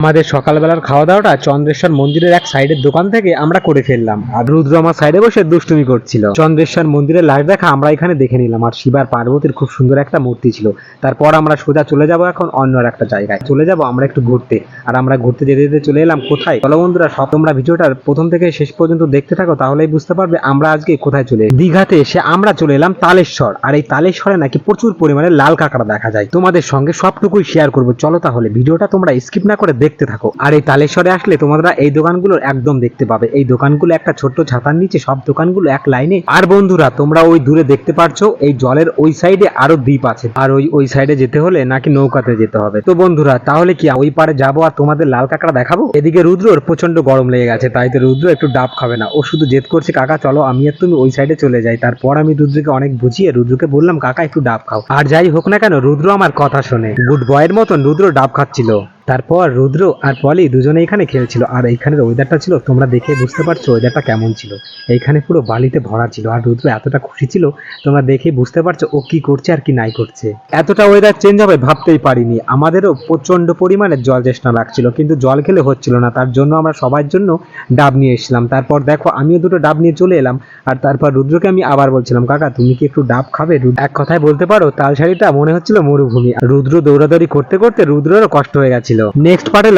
আমাদের সকালবেলার খাওয়া দাওয়াটা চন্দ্রেশ্বর মন্দিরের এক সাইডের দোকান থেকে আমরা করে ফেললাম, আর রুদ্র আমার সাইডে বসে দুষ্টুমি করছিল। চন্দ্রেশ্বর মন্দিরের লাইট দেখা আমরা এখানে দেখে নিলাম, আর শিব আর পার্বতীর খুব সুন্দর একটা মূর্তি ছিল। তারপর আমরা সোজা চলে যাব এখন অন্য একটা জায়গায়, চলে যাব আমরা একটু ঘুরতে। আর আমরা ঘুরতে যেতে যেতে চলে এলাম কোথায়, চলো বন্ধুরা সব তোমরা ভিডিওটার প্রথম থেকে শেষ পর্যন্ত দেখতে থাকো, তাহলেই বুঝতে পারবে আমরা আজকে কোথায় চলে দীঘাতে এসে আমরা চলে এলাম তালেশ্বর। আর এই তালেশ্বরে নাকি প্রচুর পরিমাণে লাল কাঁকড়া দেখা যায়। তোমাদের সঙ্গে সবটুকুই শেয়ার করবো, চলো তাহলে ভিডিওটা তোমরা স্কিপ না করে দেখতে থাকো। আর এই তালেশ্বরে আসলে তোমরা এই দোকানগুলো একদম দেখতে পাবে, এই দোকানগুলো একটা ছোট্ট ছাতার নিচে সব দোকানগুলো এক লাইনে। আর বন্ধুরা তোমরা ওই দূরে দেখতে পাচ্ছ এই জলের ওই সাইডে আরো দ্বীপ আছে, আর ওই সাইডে যেতে হলে নাকি নৌকাতে যেতে হবে। তো বন্ধুরা তাহলে কি ওই পারে যাবো আর তোমাদের লাল কাঁকড়া দেখাবো। এদিকে রুদ্রর প্রচন্ড গরম লেগে গেছে, তাই তো রুদ্র একটু ডাব খাবে না, ও শুধু জেদ করছে কাকা চলো আমি আর তুমি ওই সাইডে চলে যাই। তারপর আমি রুদ্রকে অনেক বুঝিয়ে রুদ্রকে বললাম কাকা একটু ডাব খাও। আর যাই হোক না কেন রুদ্র আমার কথা শোনে, গুড বয়ের মতন রুদ্র ডাব খাচ্ছিল। তারপর রুদ্র আর পলি দুজনে এখানে খেলছিল। আর এইখানের ওয়েদারটা ছিল, তোমরা দেখে বুঝতে পারছো ওয়েদারটা কেমন ছিল। এইখানে পুরো বালিতে ভরা ছিল, আর রুদ্র এতটা খুশি ছিল তোমরা দেখে বুঝতে পারছো ও কি করছে আর কি নাই করছে। এতটা ওয়েদার চেঞ্জ হবে ভাবতেই পারিনি। আমাদেরও প্রচন্ড পরিমাণে জল চেষ্টা লাগছিল, কিন্তু জল খেলে হচ্ছিল না, তার জন্য আমরা সবার জন্য ডাব নিয়ে এসলাম। তারপর দেখো আমিও দুটো ডাব নিয়ে চলে এলাম। আর তারপর রুদ্রকে আমি আবার বলছিলাম কাকা তুমি কি একটু ডাব খাবে। এক কথায় বলতে পারো তালসারিটা মনে হচ্ছিল মরুভূমি। রুদ্র দৌড়াদৌড়ি করতে করতে রুদ্রেরও কষ্ট হয়ে গেছিল। নেক্সট পার্টে